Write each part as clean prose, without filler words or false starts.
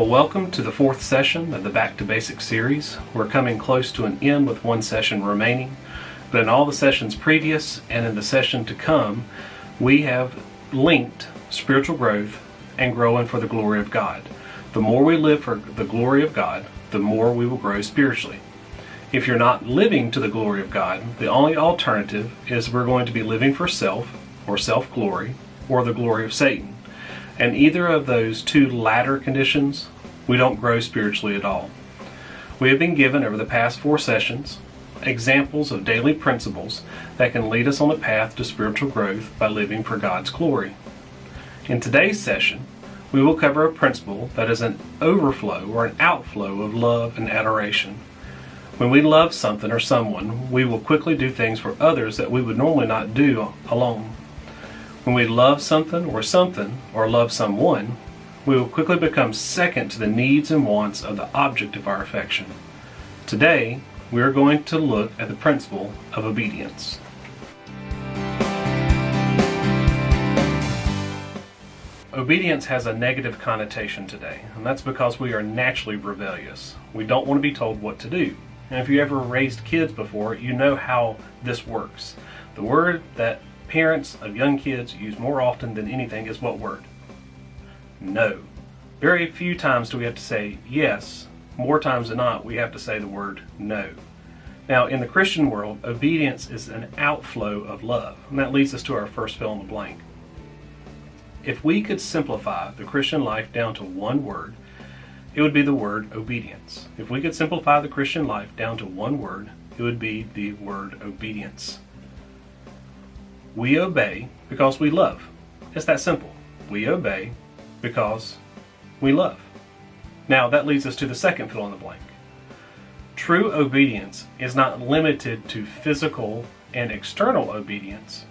Well, welcome to the fourth session of the Back to Basics series. We're coming close to an end with one session remaining, but in all the sessions previous and in the session to come, we have linked spiritual growth and growing for the glory of God. The more we live for the glory of God, the more we will grow spiritually. If you're not living to the glory of God, the only alternative is we're going to be living for self, or self-glory, or the glory of Satan. And either of those two latter conditions, we don't grow spiritually at all. We have been given over the past four sessions examples of daily principles that can lead us on the path to spiritual growth by living for God's glory. In today's session, we will cover a principle that is an overflow or an outflow of love and adoration. When we love something or someone, we will quickly do things for others that we would normally not do alone. When we love something or love someone, we will quickly become second to the needs and wants of the object of our affection. Today, we are going to look at the principle of obedience. Obedience has a negative connotation today, and that's because we are naturally rebellious. We don't want to be told what to do. And if you ever raised kids before, you know how this works. The word that parents of young kids use more often than anything is what word? No. Very few times do we have to say yes. More times than not, we have to say the word no. Now, in the Christian world, obedience is an outflow of love. And that leads us to our first fill in the blank. If we could simplify the Christian life down to one word, it would be the word obedience. If we could simplify the Christian life down to one word, it would be the word obedience. We obey because we love. It's that simple. We obey because we love. Now that leads us to the second fill in the blank. True obedience is not limited to physical and external obedience,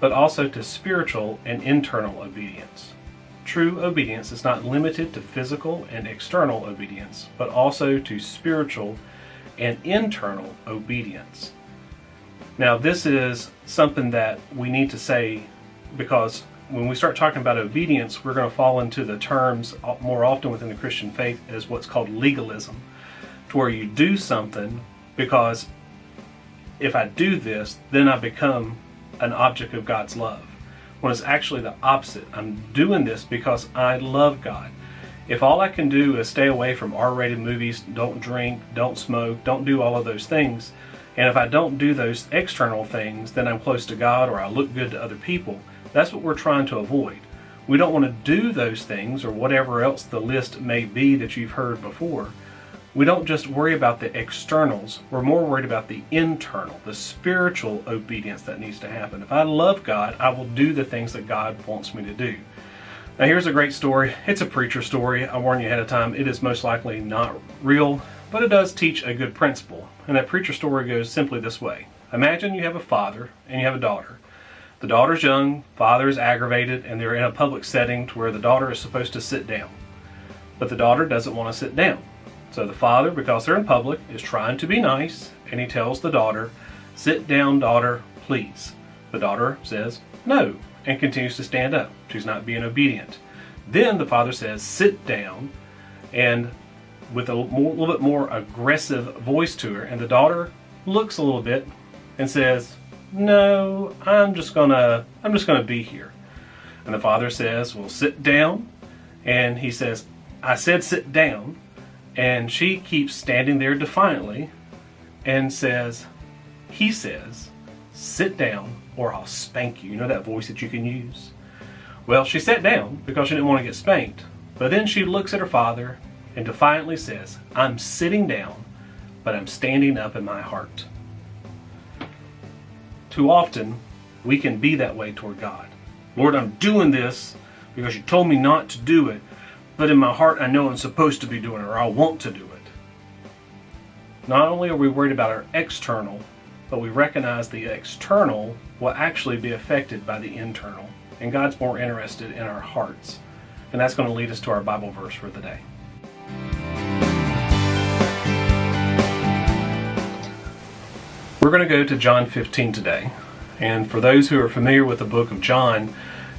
but also to spiritual and internal obedience. True obedience is not limited to physical and external obedience, but also to spiritual and internal obedience. Now, this is something that we need to say because when we start talking about obedience, we're going to fall into the terms more often within the Christian faith as what's called legalism, to where you do something because if I do this, then I become an object of God's love. When it's actually the opposite. I'm doing this because I love God. If all I can do is stay away from R-rated movies, don't drink, don't smoke, don't do all of those things, and if I don't do those external things, then I'm close to God or I look good to other people. That's what we're trying to avoid. We don't want to do those things or whatever else the list may be that you've heard before. We don't just worry about the externals, we're more worried about the internal, the spiritual obedience that needs to happen. If I love God, I will do the things that God wants me to do. Now here's a great story. It's a preacher story. I warn you ahead of time, it is most likely not real, but it does teach a good principle. And that preacher story goes simply this way. Imagine you have a father and you have a daughter. The daughter's young, father is aggravated, and they're in a public setting to where the daughter is supposed to sit down. But the daughter doesn't want to sit down. So the father, because they're in public, is trying to be nice, and he tells the daughter, "Sit down, daughter, please." The daughter says no, and continues to stand up. She's not being obedient. Then the father says, "Sit down," and with a little bit more aggressive voice to her, and the daughter looks a little bit and says, "No, I'm just gonna be here." And the father says, "Well, sit down." And he says, "I said sit down." And she keeps standing there defiantly and he says, "Sit down or I'll spank you." You know that voice that you can use? Well, she sat down because she didn't want to get spanked. But then she looks at her father and defiantly says, "I'm sitting down, but I'm standing up in my heart." Too often, we can be that way toward God. "Lord, I'm doing this because you told me not to do it, but in my heart I know I'm supposed to be doing it, or I want to do it." Not only are we worried about our external, but we recognize the external will actually be affected by the internal. And God's more interested in our hearts. And that's going to lead us to our Bible verse for the day. We're going to go to John 15 today. And for those who are familiar with the book of John,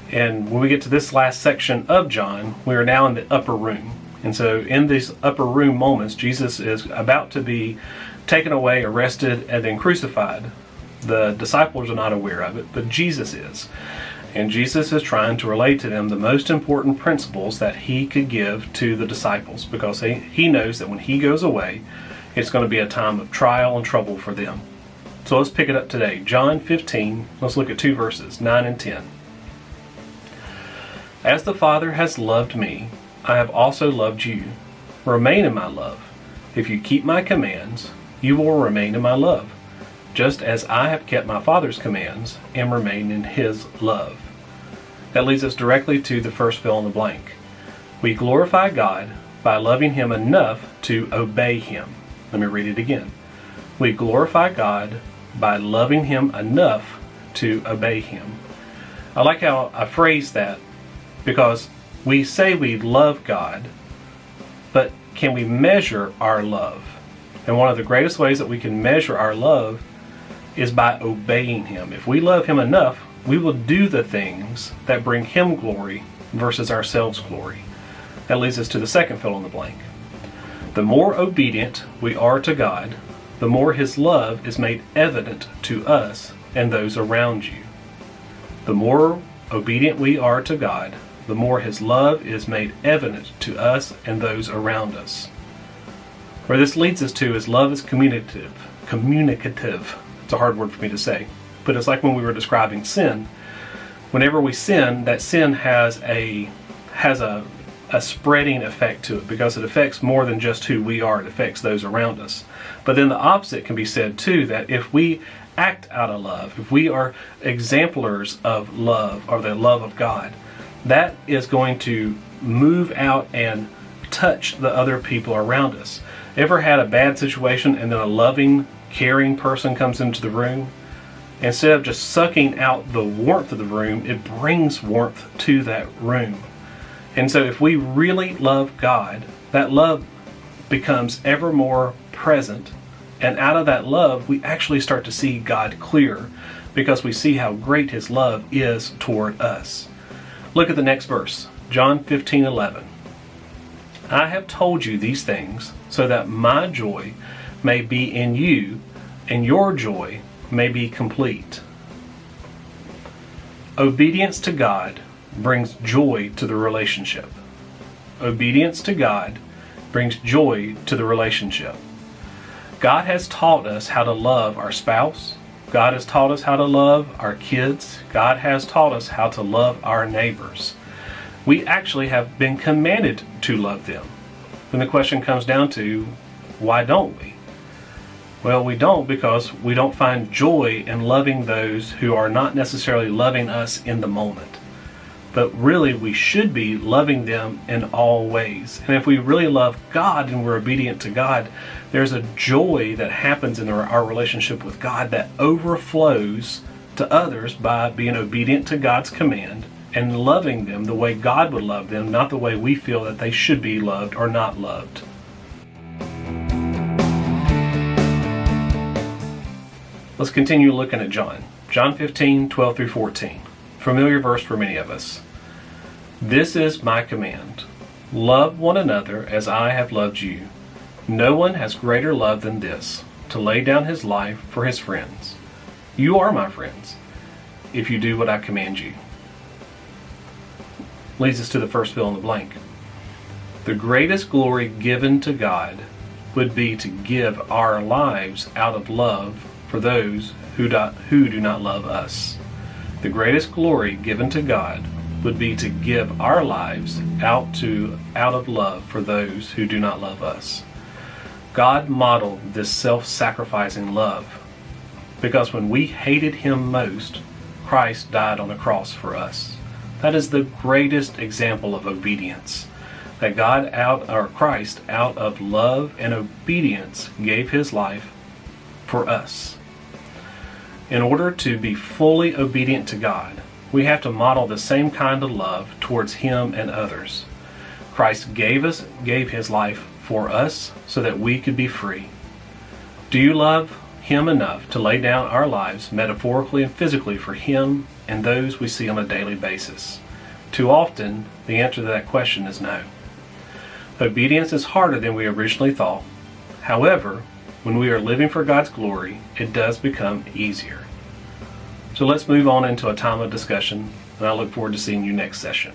and when we get to this last section of John, we are now in the upper room. And so in these upper room moments, Jesus is about to be taken away, arrested, and then crucified. The disciples are not aware of it, but Jesus is. And Jesus is trying to relate to them the most important principles that he could give to the disciples, because he knows that when he goes away, it's going to be a time of trial and trouble for them. So let's pick it up today. John 15, let's look at 2 verses, 9 and 10. As the Father has loved me, I have also loved you. Remain in my love. If you keep my commands, you will remain in my love, just as I have kept my Father's commands and remain in his love. That leads us directly to the first fill in the blank. We glorify God by loving him enough to obey him. Let me read it again. We glorify God by loving him enough to obey him. I like how I phrase that, because we say we love God, but can we measure our love? And one of the greatest ways that we can measure our love is by obeying him. If we love him enough, we will do the things that bring him glory versus ourselves glory. That leads us to the second fill in the blank. The more obedient we are to God, the more his love is made evident to us and those around you. The more obedient we are to God, the more his love is made evident to us and those around us. Where this leads us to is love is communicative. It's a hard word for me to say, but it's like when we were describing sin. Whenever we sin, that sin has a spreading effect to it, because it affects more than just who we are, it affects those around us. But then the opposite can be said too, that if we act out of love, if we are exemplars of love, or the love of God, that is going to move out and touch the other people around us. Ever had a bad situation and then a loving, caring person comes into the room? Instead of just sucking out the warmth of the room, it brings warmth to that room. And so if we really love God, that love becomes ever more present. And out of that love, we actually start to see God clearer, because we see how great his love is toward us. Look at the next verse, John 15:11. I have told you these things so that my joy may be in you and your joy may be complete. Obedience to God brings joy to the relationship. Obedience to God brings joy to the relationship. God has taught us how to love our spouse. God has taught us how to love our kids. God has taught us how to love our neighbors. We actually have been commanded to love them. Then the question comes down to, why don't we? Well, we don't because we don't find joy in loving those who are not necessarily loving us in the moment. But really, we should be loving them in all ways. And if we really love God and we're obedient to God, there's a joy that happens in our relationship with God that overflows to others by being obedient to God's command and loving them the way God would love them, not the way we feel that they should be loved or not loved. Let's continue looking at John. John 15:12 through 14. Familiar verse for many of us. This is my command. Love one another as I have loved you. No one has greater love than this, to lay down his life for his friends. You are my friends, if you do what I command you. Leads us to the first fill in the blank. The greatest glory given to God would be to give our lives out of love for those who do not love us. The greatest glory given to God would be to give our lives out of love for those who do not love us. God modeled this self-sacrificing love, because when we hated him most, Christ died on the cross for us. That is the greatest example of obedience. That Christ, out of love and obedience, gave his life for us. In order to be fully obedient to God, we have to model the same kind of love towards him and others. Christ gave his life for us so that we could be free. Do you love him enough to lay down our lives metaphorically and physically for him and those we see on a daily basis? Too often, the answer to that question is no. Obedience is harder than we originally thought. However, when we are living for God's glory, it does become easier. So let's move on into a time of discussion, and I look forward to seeing you next session.